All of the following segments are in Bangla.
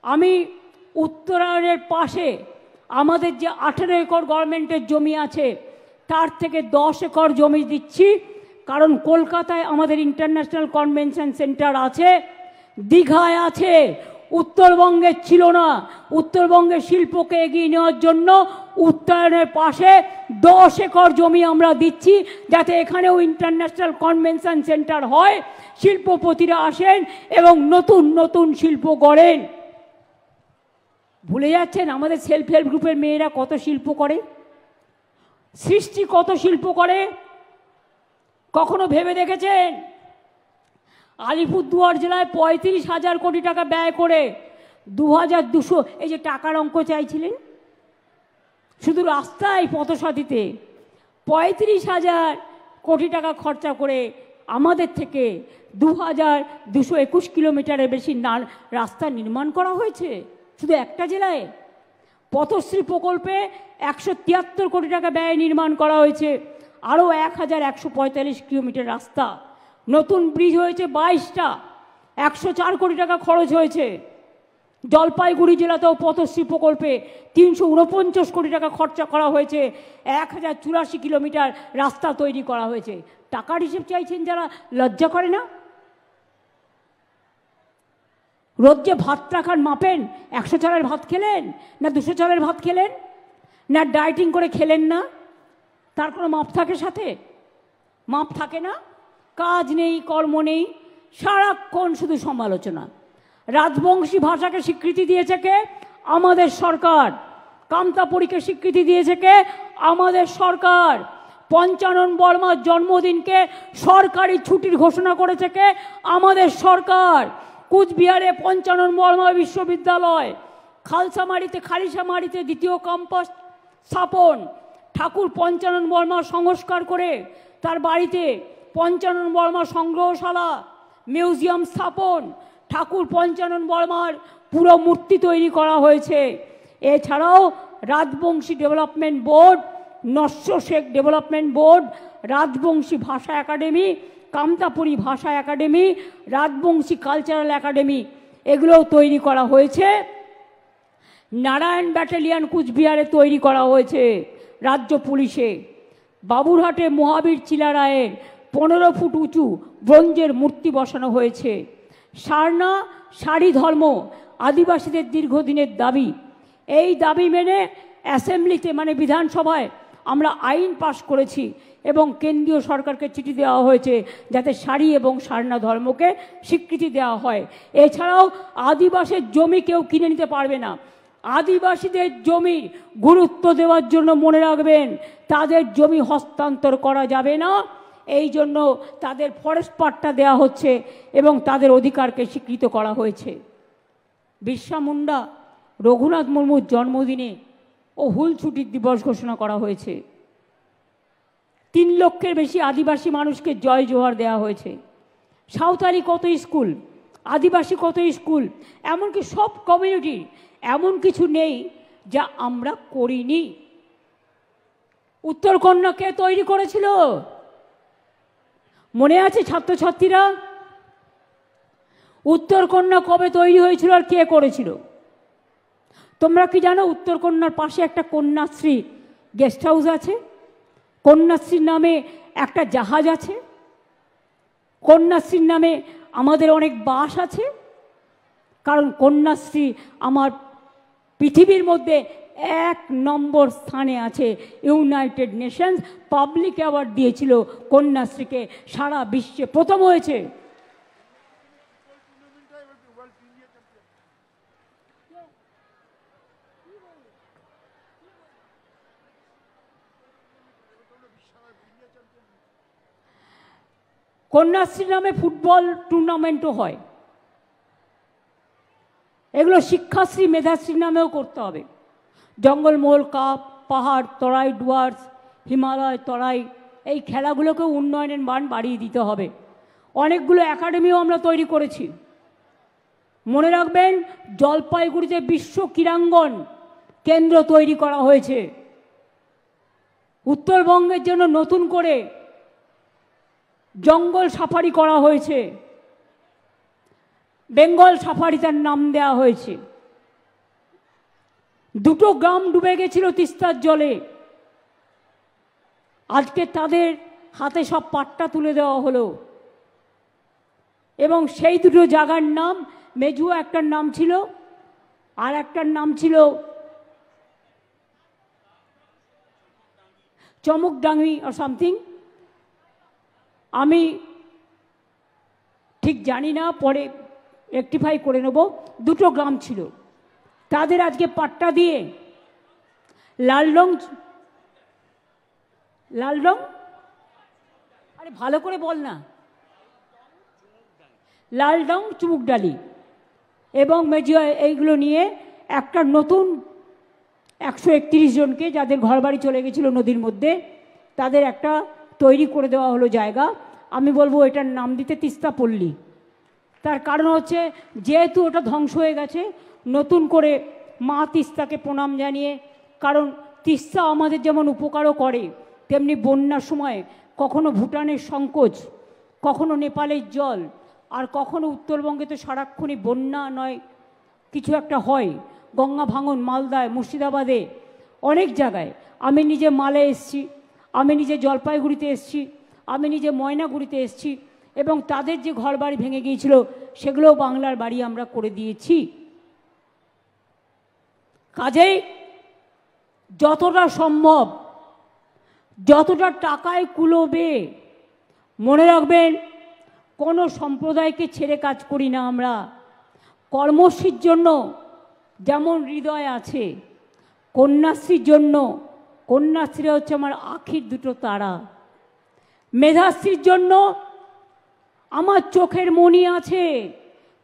আমি উত্তরায়ণের পাশে আমাদের যে 18 একর গভর্নমেন্টের জমি আছে তার থেকে 10 একর জমি দিচ্ছি, কারণ কলকাতায় আমাদের ইন্টারন্যাশনাল কনভেনশন সেন্টার আছে, দীঘায় আছে, উত্তরবঙ্গে ছিল না। উত্তরবঙ্গের শিল্পকে এগিয়ে নেওয়ার জন্য উত্তরায়ণের পাশে 10 একর জমি আমরা দিচ্ছি, যাতে এখানেও ইন্টারন্যাশনাল কনভেনশন সেন্টার হয়, শিল্পপতিরা আসেন এবং নতুন নতুন শিল্প গড়েন। ভুলে যাচ্ছেন আমাদের সেলফ হেল্প গ্রুপের মেয়েরা কত শিল্প করে, সৃষ্টি কত শিল্প করে, কখনো ভেবে দেখেছেন? আলিপুরদুয়ার জেলায় 35,000 কোটি টাকা ব্যয় করে 2200, এই যে টাকার অঙ্ক চাইছিলেন, শুধু রাস্তায় পথসাথীতে 35,000 কোটি টাকা খরচা করে আমাদের থেকে 2221 কিলোমিটারের বেশি রাস্তা নির্মাণ করা হয়েছে শুধু একটা জেলায়। পথশ্রী প্রকল্পে 173 কোটি টাকা ব্যয়ে নির্মাণ করা হয়েছে, আরও 1145 কিলোমিটার রাস্তা। নতুন ব্রিজ হয়েছে 22টা, 104 কোটি টাকা খরচ হয়েছে। জলপাইগুড়ি জেলাতেও পথশ্রী প্রকল্পে 349 কোটি টাকা খরচা করা হয়েছে, 1084 কিলোমিটার রাস্তা তৈরি করা হয়েছে। টাকার হিসেব চাইছেন যারা, লজ্জা করে না? রোজ যে ভাতটা খান মাপেন, 100 চালের ভাত খেলেন না 200 চালের ভাত খেলেন, না ডায়েটিং করে খেলেন না, তার কোনো মাপ থাকে? সাথে মাপ থাকে না। কাজ নেই, কর্ম নেই, সারাক্ষণ শুধু সমালোচনা। রাজবংশী ভাষাকে স্বীকৃতি দিয়েছে কে? আমাদের সরকার। কামতাপুরীকে স্বীকৃতি দিয়েছে কে? আমাদের সরকার। পঞ্চানন বর্মার জন্মদিনকে সরকারি ছুটির ঘোষণা করেছে কে? আমাদের সরকার। কুচবিহারে পঞ্চানন বর্মা বিশ্ববিদ্যালয়, খালিশামারিতে দ্বিতীয় ক্যাম্পাস স্থাপন, ঠাকুর পঞ্চানন বর্মা সংস্কার করে তার বাড়িতে পঞ্চানন বর্মা সংগ্রহশালা মিউজিয়াম স্থাপন, ঠাকুর পঞ্চানন বর্মার পুরো মূর্তি তৈরি করা হয়েছে। এছাড়াও রাজবংশী ডেভেলপমেন্ট বোর্ড, নস্য শেখ ডেভেলপমেন্ট বোর্ড, রাজবংশী ভাষা একাডেমি, কামতাপুরী ভাষা একাডেমি, রাজবংশী কালচারাল একাডেমি, এগুলোও তৈরি করা হয়েছে। নারায়ণ ব্যাটালিয়ান কুচবিহারে তৈরি করা হয়েছে রাজ্য পুলিশে। বাবুরহাটে মহাবীর চিলারায়ের 15 ফুট উঁচু ব্রোঞ্জের মূর্তি বসানো হয়েছে। সারনা সারি ধর্ম আদিবাসীদের দীর্ঘদিনের দাবি, এই দাবি মেনে অ্যাসেম্বলিতে মানে বিধানসভায় আমরা আইন পাশ করেছি এবং কেন্দ্রীয় সরকারকে চিঠি দেওয়া হয়েছে যাতে সারি এবং সারনা ধর্মকে স্বীকৃতি দেওয়া হয়। এছাড়াও আদিবাসীর জমি কেউ কিনে নিতে পারবে না। আদিবাসীদের জমি গুরুত্ব দেওয়ার জন্য মনে রাখবেন, তাদের জমি হস্তান্তর করা যাবে না, এই জন্য তাদের ফরেস্ট পাট্টা দেওয়া হচ্ছে এবং তাদের অধিকারকে স্বীকৃত করা হয়েছে। বিরসা মুন্ডা, রঘুনাথ মুর্মুর জন্মদিনে ও হুল ছুটির দিবস ঘোষণা করা হয়েছে। 3 লক্ষের বেশি আদিবাসী মানুষকে জয় জোহার দেওয়া হয়েছে। সাঁওতালি কত স্কুল, আদিবাসী কত স্কুল, এমনকি সব কমিউনিটির এমন কিছু নেই যা আমরা করিনি। উত্তরকন্যা কে তৈরি করেছিল মনে আছে ছাত্রছাত্রীরা? উত্তরকন্যা কবে তৈরি হয়েছিল আর কে করেছিল? তোমরা কি জানো উত্তরকন্যার পাশে একটা কন্যাশ্রী গেস্ট হাউস আছে? কন্যাশ্রীর নামে একটা জাহাজ আছে, কন্যাশ্রীর নামে আমাদের অনেক বাস আছে। কারণ কন্যাশ্রী আমার পৃথিবীর মধ্যে 1 নম্বর স্থানে আছে। ইউনাইটেড নেশনস পাবলিক অ্যাওয়ার্ড দিয়েছিল কন্যাশ্রীকে, সারা বিশ্বে প্রথম হয়েছে। কন্যাশ্রী নামে ফুটবল টুর্নামেন্টও হয়। এগুলো শিক্ষাশ্রী মেধাশ্রী নামেও করতে হবে। জঙ্গলমহল কাপ, পাহাড় তরাই ডুয়ার্স, হিমালয় তরাই, এই খেলাগুলোকেও উন্নয়নের মান বাড়িয়ে দিতে হবে। অনেকগুলো একাডেমিও আমরা তৈরি করেছি। মনে রাখবেন, জলপাইগুড়িতে বিশ্ব ক্রীড়াঙ্গন কেন্দ্র তৈরি করা হয়েছে। উত্তরবঙ্গের জন্য নতুন করে জঙ্গল সাফারি করা হয়েছে, বেঙ্গল সাফারি তার নাম দেওয়া হয়েছে। দুটো গ্রাম ডুবে গেছিল তিস্তার জলে। আজকে তাদের হাতে সব পাট্টা তুলে দেওয়া হলো এবং সেই দুটো জায়গার নাম, মেজুয়া একটার নাম ছিল আর একটার নাম ছিল চমকডাঙ্গি আর সামথিং, আমি ঠিক জানি না, পরে রেকটিফাই করে নেব। দুটো গ্রাম ছিল, তাদের আজকে পাট্টা দিয়ে লালরং, আরে ভালো করে বল না, লালরং চুমুকডালি এবং মেজুয়া এইগুলো নিয়ে একটা নতুন 131 জনকে, যাদের ঘরবাড়ি চলে গেছিল নদীর মধ্যে, তাদের একটা তৈরি করে দেওয়া হলো জায়গা। আমি বলবো এটার নাম দিতে তিস্তা পল্লী। তার কারণ হচ্ছে যেহেতু ওটা ধ্বংস হয়ে গেছে, নতুন করে মা তিস্তাকে প্রণাম জানিয়ে, কারণ তিস্তা আমাদের যেমন উপকারও করে, তেমনি বন্যার সময় কখনো ভুটানের সংকোচ, কখনো নেপালের জল, আর কখনো উত্তরবঙ্গে তো সারাক্ষণই বন্যা নয় কিছু একটা হয়, গঙ্গা ভাঙন মালদায়, মুর্শিদাবাদে, অনেক জায়গায়। আমি নিজে মালে এসছি, আমি নিজে জলপাইগুড়িতে এসছি, আমি নিজে ময়নাগুড়িতে এসছি, এবং তাদের যে ঘর বাড়ি ভেঙে গিয়েছিল সেগুলোও বাংলার বাড়ি আমরা করে দিয়েছি। কাজেই যতটা সম্ভব, যতটা টাকায় কুলোবে, মনে রাখবেন কোনো সম্প্রদায়কে ছেড়ে কাজ করি না আমরা। কর্মশ্রীর জন্য যেমন হৃদয় আছে, কন্যাশ্রীর জন্য, কন্যাশ্রী হচ্ছে আমার আখির দুটো তারা। মেধাশ্রীর জন্য আমার চোখের মণি আছে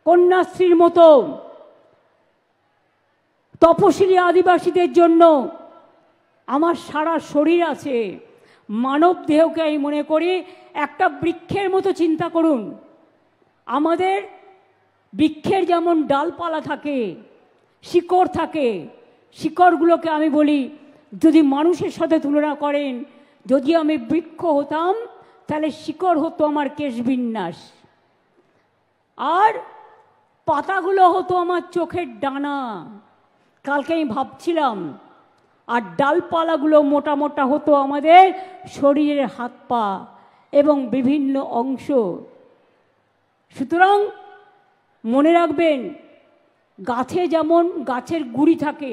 কন্যাশ্রীর মতো। তপশিলি আদিবাসীদের জন্য আমার সারা শরীর আছে। মানব দেহকে আমি মনে করি একটা বৃক্ষের মতো চিন্তা করুন। আমাদের বৃক্ষের যেমন ডালপালা থাকে, শিকড় থাকে, শিকড়গুলোকে আমি বলি যদি মানুষের সাথে তুলনা করেন, যদি আমি বৃক্ষ হতাম তাহলে শিকড় হতো আমার কেশবিন্যাস, আর পাতাগুলো হতো আমার চোখের ডানা। কালকে আমি ভাবছিলাম, আর ডালপালাগুলো মোটা মোটা হতো আমাদের শরীরের হাত পা এবং বিভিন্ন অংশ। সুতরাং মনে রাখবেন, গাছে যেমন গাছের গুঁড়ি থাকে,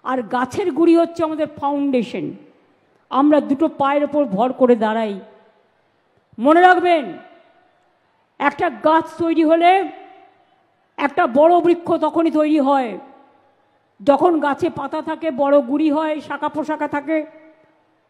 আর গাছের গুঁড়ি হচ্ছে আমাদের ফাউন্ডেশন। আমরা দুটো পায়ের ওপর ভর করে দাঁড়াই। মনে রাখবেন, একটা গাছ তৈরি হলে একটা বড় বৃক্ষ তখনই তৈরি হয় যখন গাছে পাতা থাকে, বড় গুঁড়ি হয়, শাখা প্রশাখা থাকে।